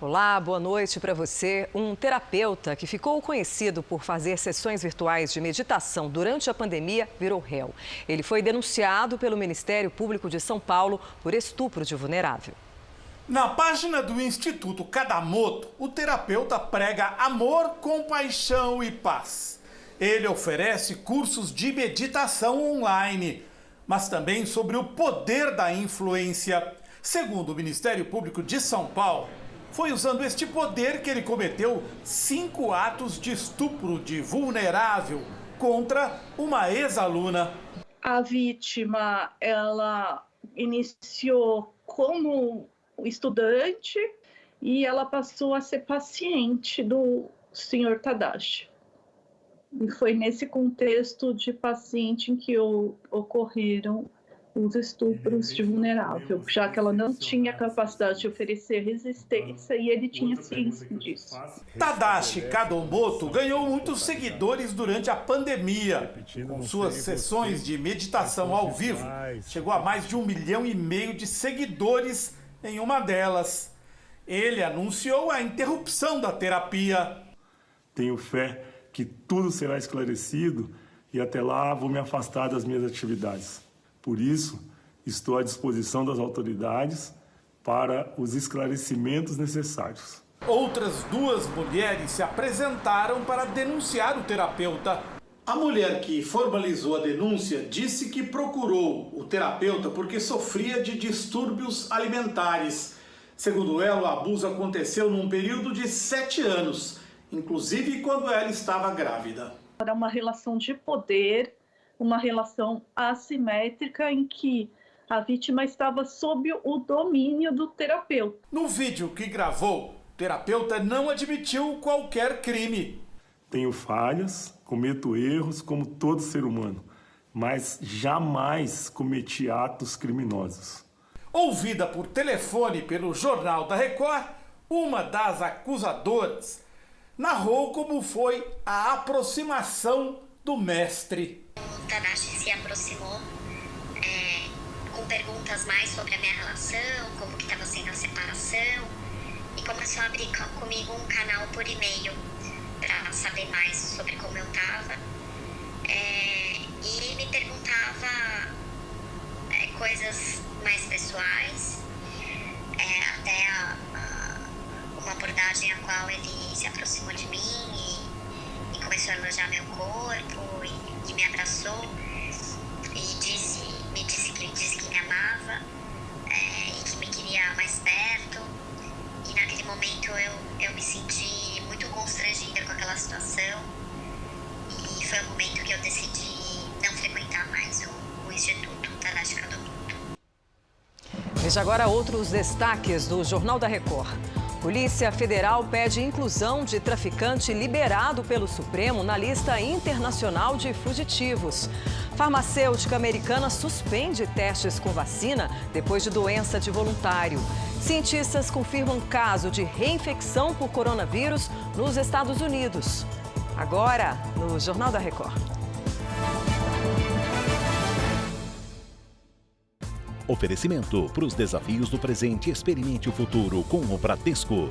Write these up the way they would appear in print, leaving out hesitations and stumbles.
Olá, boa noite para você. Um terapeuta que ficou conhecido por fazer sessões virtuais de meditação durante a pandemia virou réu. Ele foi denunciado pelo Ministério Público de São Paulo por estupro de vulnerável. Na página do Instituto Kadamoto, o terapeuta prega amor, compaixão e paz. Ele oferece cursos de meditação online, mas também sobre o poder da influência. Segundo o Ministério Público de São Paulo, foi usando este poder que ele cometeu 5 atos de estupro de vulnerável contra uma ex-aluna. A vítima, ela iniciou como estudante e ela passou a ser paciente do senhor Tadashi. E foi nesse contexto de paciente em que ocorreram os estupros de vulnerável, já que ela não tinha capacidade de oferecer resistência e ele tinha ciência disso. Tadashi Kadamoto ganhou muitos seguidores durante a pandemia. Com suas sessões de meditação ao vivo, chegou a mais de 1,5 milhão de seguidores em uma delas. Ele anunciou a interrupção da terapia. Tenho fé que tudo será esclarecido e até lá vou me afastar das minhas atividades. Por isso, estou à disposição das autoridades para os esclarecimentos necessários. Outras 2 mulheres se apresentaram para denunciar o terapeuta. A mulher que formalizou a denúncia disse que procurou o terapeuta porque sofria de distúrbios alimentares. Segundo ela, o abuso aconteceu num período de 7 anos, inclusive quando ela estava grávida. Era uma relação de poder, uma relação assimétrica em que a vítima estava sob o domínio do terapeuta. No vídeo que gravou, o terapeuta não admitiu qualquer crime. Tenho falhas, cometo erros como todo ser humano, mas jamais cometi atos criminosos. Ouvida por telefone pelo Jornal da Record, uma das acusadoras narrou como foi a aproximação do mestre. O Tadashi se aproximou com perguntas mais sobre a minha relação, como que estava sendo a separação, e começou a abrir comigo um canal por e-mail para saber mais sobre como eu estava, e me perguntava coisas mais pessoais, até uma abordagem a qual ele se aproximou de mim e começou a elogiar meu corpo e me abraçou e me disse que me amava e que me queria mais perto. E naquele momento eu me senti muito constrangida com aquela situação e foi o momento que eu decidi não frequentar mais o Instituto Tadashi Kadamoto. Veja agora outros destaques do Jornal da Record. Polícia Federal pede inclusão de traficante liberado pelo Supremo na lista internacional de fugitivos. Farmacêutica americana suspende testes com vacina depois de doença de voluntário. Cientistas confirmam caso de reinfecção por coronavírus nos Estados Unidos. Agora, no Jornal da Record. Oferecimento para os desafios do presente, experimente o futuro com o Bradesco.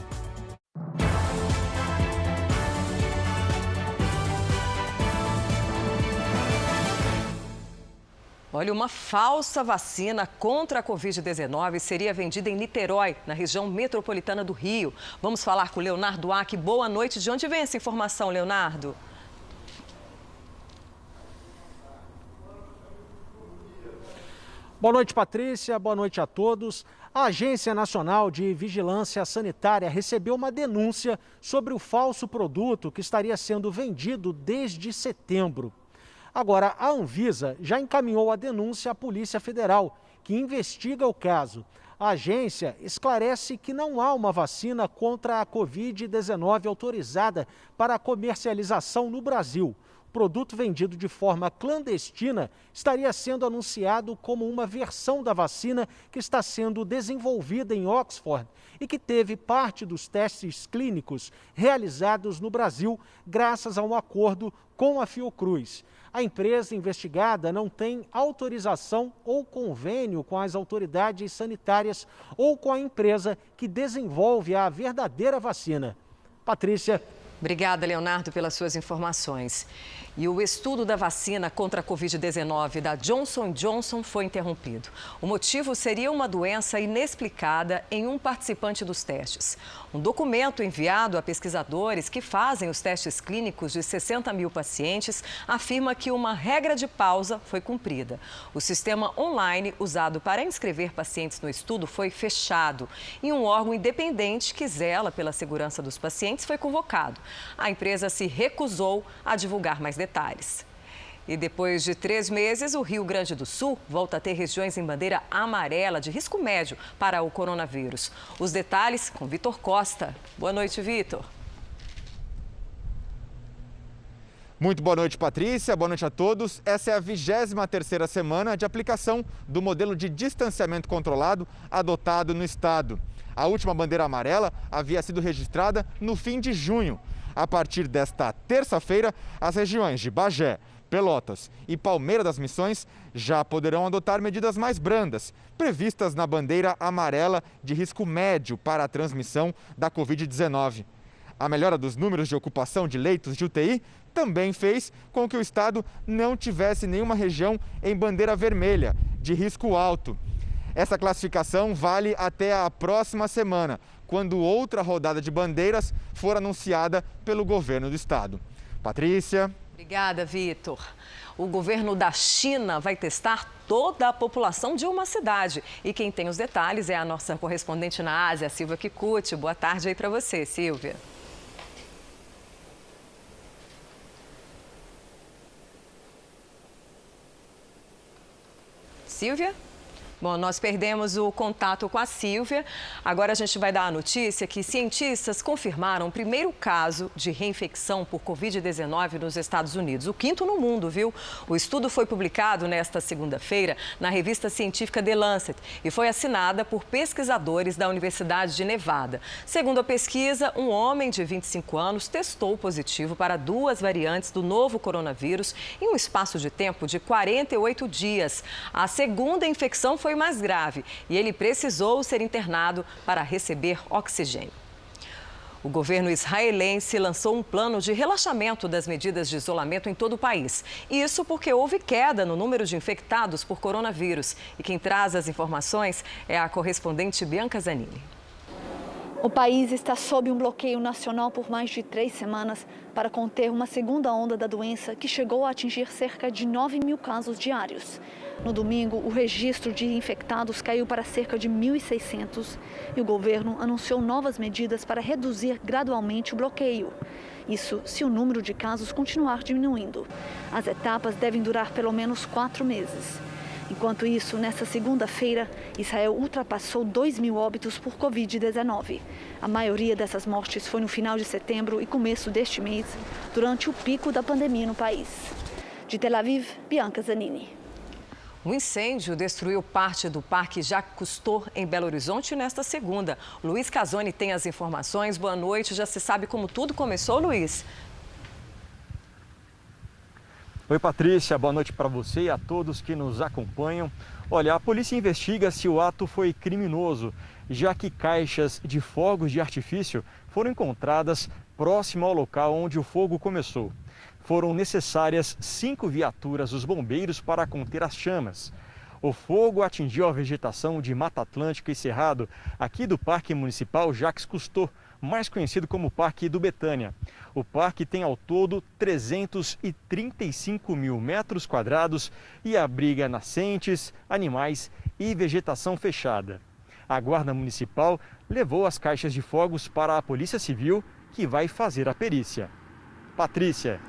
Olha, uma falsa vacina contra a Covid-19 seria vendida em Niterói, na região metropolitana do Rio. Vamos falar com o Leonardo Aque. Boa noite. De onde vem essa informação, Leonardo? Boa noite, Patrícia. Boa noite a todos. A Agência Nacional de Vigilância Sanitária recebeu uma denúncia sobre o falso produto que estaria sendo vendido desde setembro. Agora, a Anvisa já encaminhou a denúncia à Polícia Federal, que investiga o caso. A agência esclarece que não há uma vacina contra a Covid-19 autorizada para comercialização no Brasil. produto vendido de forma clandestina estaria sendo anunciado como uma versão da vacina que está sendo desenvolvida em Oxford e que teve parte dos testes clínicos realizados no Brasil graças a um acordo com a Fiocruz. A empresa investigada não tem autorização ou convênio com as autoridades sanitárias ou com a empresa que desenvolve a verdadeira vacina. Patrícia. Obrigada, Leonardo, pelas suas informações. E o estudo da vacina contra a Covid-19 da Johnson & Johnson foi interrompido. O motivo seria uma doença inexplicada em um participante dos testes. Um documento enviado a pesquisadores que fazem os testes clínicos de 60 mil pacientes afirma que uma regra de pausa foi cumprida. O sistema online usado para inscrever pacientes no estudo foi fechado e um órgão independente que zela pela segurança dos pacientes foi convocado. A empresa se recusou a divulgar mais detalhes. E depois de 3 meses, o Rio Grande do Sul volta a ter regiões em bandeira amarela de risco médio para o coronavírus. Os detalhes com Vitor Costa. Boa noite, Vitor. Muito boa noite, Patrícia. Boa noite a todos. Essa é a 23ª semana de aplicação do modelo de distanciamento controlado adotado no estado. A última bandeira amarela havia sido registrada no fim de junho. A partir desta terça-feira, as regiões de Bagé, Pelotas e Palmeira das Missões já poderão adotar medidas mais brandas, previstas na bandeira amarela de risco médio para a transmissão da Covid-19. A melhora dos números de ocupação de leitos de UTI também fez com que o estado não tivesse nenhuma região em bandeira vermelha, de risco alto. Essa classificação vale até a próxima semana, quando outra rodada de bandeiras for anunciada pelo governo do estado. Patrícia. Obrigada, Vitor. O governo da China vai testar toda a população de uma cidade. E quem tem os detalhes é a nossa correspondente na Ásia, Silvia Kikuchi. Boa tarde aí para você, Silvia. Silvia? Bom, nós perdemos o contato com a Silvia. Agora a gente vai dar a notícia que cientistas confirmaram o primeiro caso de reinfecção por Covid-19 nos Estados Unidos. O 5º no mundo, viu? O estudo foi publicado nesta segunda-feira na revista científica The Lancet e foi assinada por pesquisadores da Universidade de Nevada. Segundo a pesquisa, um homem de 25 anos testou positivo para 2 variantes do novo coronavírus em um espaço de tempo de 48 dias. A segunda infecção foi mais grave e ele precisou ser internado para receber oxigênio. O governo israelense lançou um plano de relaxamento das medidas de isolamento em todo o país. Isso porque houve queda no número de infectados por coronavírus. E quem traz as informações é a correspondente Bianca Zanini. O país está sob um bloqueio nacional por mais de 3 semanas para conter uma segunda onda da doença que chegou a atingir cerca de 9 mil casos diários. No domingo, o registro de infectados caiu para cerca de 1.600 e o governo anunciou novas medidas para reduzir gradualmente o bloqueio. Isso se o número de casos continuar diminuindo. As etapas devem durar pelo menos 4 meses. Enquanto isso, nesta segunda-feira, Israel ultrapassou 2.000 óbitos por Covid-19. A maioria dessas mortes foi no final de setembro e começo deste mês, durante o pico da pandemia no país. De Tel Aviv, Bianca Zanini. Um incêndio destruiu parte do Parque Jacques Cousteau, em Belo Horizonte, nesta segunda. Luiz Casoni tem as informações. Boa noite. Já se sabe como tudo começou, Luiz? Oi, Patrícia. Boa noite para você e a todos que nos acompanham. Olha, a polícia investiga se o ato foi criminoso, já que caixas de fogos de artifício foram encontradas próximo ao local onde o fogo começou. Foram necessárias 5 viaturas dos bombeiros para conter as chamas. O fogo atingiu a vegetação de Mata Atlântica e Cerrado, aqui do Parque Municipal Jacques Cousteau, mais conhecido como Parque do Betânia. O parque tem ao todo 335 mil metros quadrados e abriga nascentes, animais e vegetação fechada. A Guarda Municipal levou as caixas de fogos para a Polícia Civil, que vai fazer a perícia. Patrícia.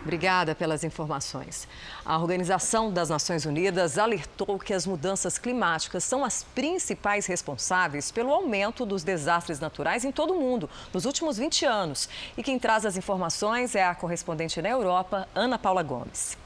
Obrigada pelas informações. A Organização das Nações Unidas alertou que as mudanças climáticas são as principais responsáveis pelo aumento dos desastres naturais em todo o mundo nos últimos 20 anos. E quem traz as informações é a correspondente na Europa, Ana Paula Gomes.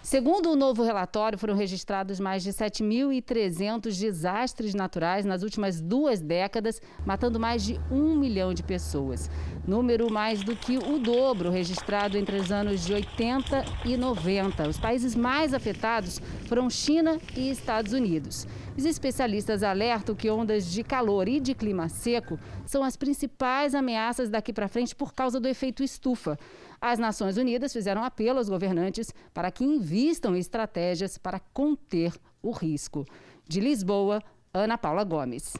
Segundo o novo relatório, foram registrados mais de 7.300 desastres naturais nas últimas 2 décadas, matando mais de 1 milhão de pessoas. Número mais do que o dobro registrado entre os anos de 80 e 90. Os países mais afetados foram China e Estados Unidos. Os especialistas alertam que ondas de calor e de clima seco são as principais ameaças daqui para frente por causa do efeito estufa. As Nações Unidas fizeram apelo aos governantes para que invistam em estratégias para conter o risco. De Lisboa, Ana Paula Gomes.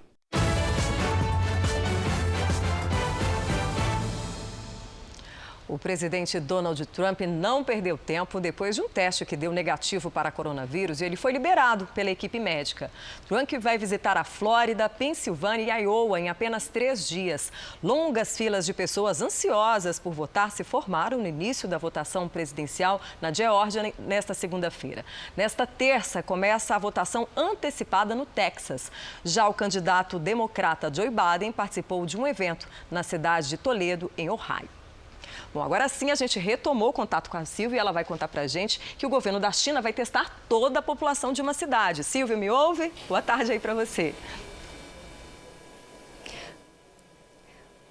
O presidente Donald Trump não perdeu tempo depois de um teste que deu negativo para coronavírus e ele foi liberado pela equipe médica. Trump vai visitar a Flórida, Pensilvânia e Iowa em apenas 3 dias. Longas filas de pessoas ansiosas por votar se formaram no início da votação presidencial na Geórgia nesta segunda-feira. Nesta terça, começa a votação antecipada no Texas. Já o candidato democrata Joe Biden participou de um evento na cidade de Toledo, em Ohio. Bom, agora sim a gente retomou o contato com a Silvia e ela vai contar pra gente que o governo da China vai testar toda a população de uma cidade. Silvia, me ouve? Boa tarde aí pra você.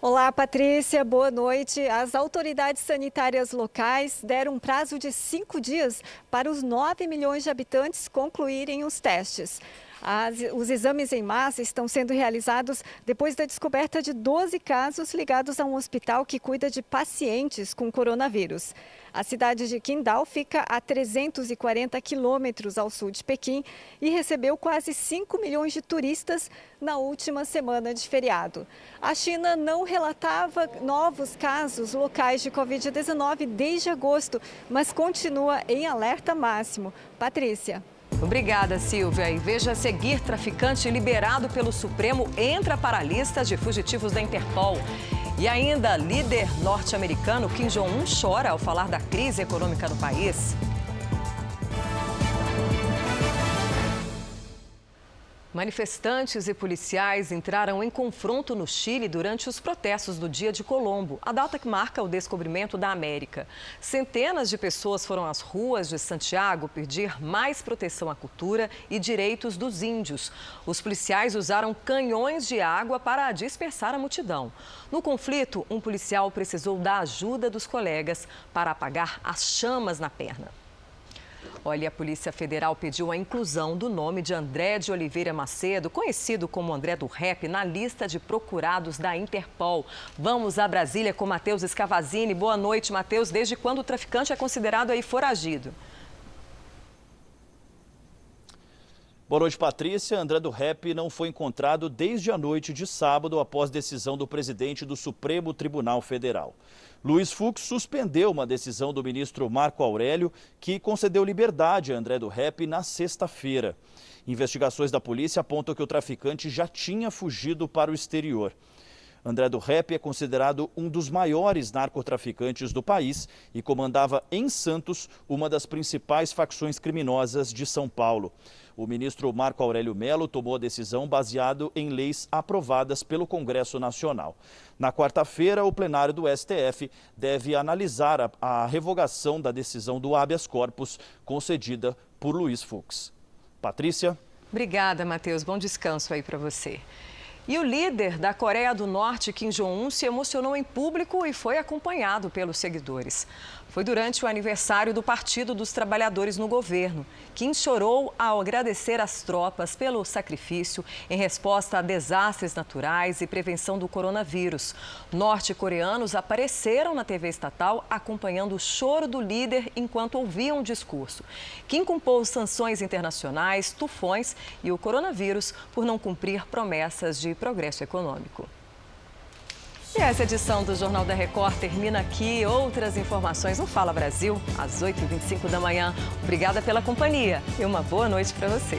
Olá, Patrícia, boa noite. As autoridades sanitárias locais deram um prazo de 5 dias para os 9 milhões de habitantes concluírem os testes. Os exames em massa estão sendo realizados depois da descoberta de 12 casos ligados a um hospital que cuida de pacientes com coronavírus. A cidade de Qingdao fica a 340 quilômetros ao sul de Pequim e recebeu quase 5 milhões de turistas na última semana de feriado. A China não relatava novos casos locais de Covid-19 desde agosto, mas continua em alerta máximo. Patrícia. Obrigada, Silvia. E veja a seguir, traficante liberado pelo Supremo entra para a lista de fugitivos da Interpol. E ainda, líder norte-americano Kim Jong-un chora ao falar da crise econômica no país. Manifestantes e policiais entraram em confronto no Chile durante os protestos do Dia de Colombo, a data que marca o descobrimento da América. Centenas de pessoas foram às ruas de Santiago pedir mais proteção à cultura e direitos dos índios. Os policiais usaram canhões de água para dispersar a multidão. No conflito, um policial precisou da ajuda dos colegas para apagar as chamas na perna. Olha, a Polícia Federal pediu a inclusão do nome de André de Oliveira Macedo, conhecido como André do Rap, na lista de procurados da Interpol. Vamos a Brasília com Matheus Scavazini. Boa noite, Matheus. Desde quando o traficante é considerado aí foragido? Boa noite, Patrícia. André do Rap não foi encontrado desde a noite de sábado após decisão do presidente do Supremo Tribunal Federal. Luiz Fux suspendeu uma decisão do ministro Marco Aurélio que concedeu liberdade a André do Rap na sexta-feira. Investigações da polícia apontam que o traficante já tinha fugido para o exterior. André do Rap é considerado um dos maiores narcotraficantes do país e comandava em Santos uma das principais facções criminosas de São Paulo. O ministro Marco Aurélio Mello tomou a decisão baseado em leis aprovadas pelo Congresso Nacional. Na quarta-feira, o plenário do STF deve analisar a revogação da decisão do habeas corpus concedida por Luiz Fux. Patrícia. Obrigada, Matheus. Bom descanso aí para você. E o líder da Coreia do Norte, Kim Jong-un, se emocionou em público e foi acompanhado pelos seguidores. Foi durante o aniversário do Partido dos Trabalhadores no governo. Kim chorou ao agradecer às tropas pelo sacrifício em resposta a desastres naturais e prevenção do coronavírus. Norte-coreanos apareceram na TV estatal acompanhando o choro do líder enquanto ouviam o discurso. Kim culpou sanções internacionais, tufões e o coronavírus por não cumprir promessas de progresso econômico. E essa edição do Jornal da Record termina aqui. Outras informações no Fala Brasil, às 8h25 da manhã. Obrigada pela companhia e uma boa noite para você.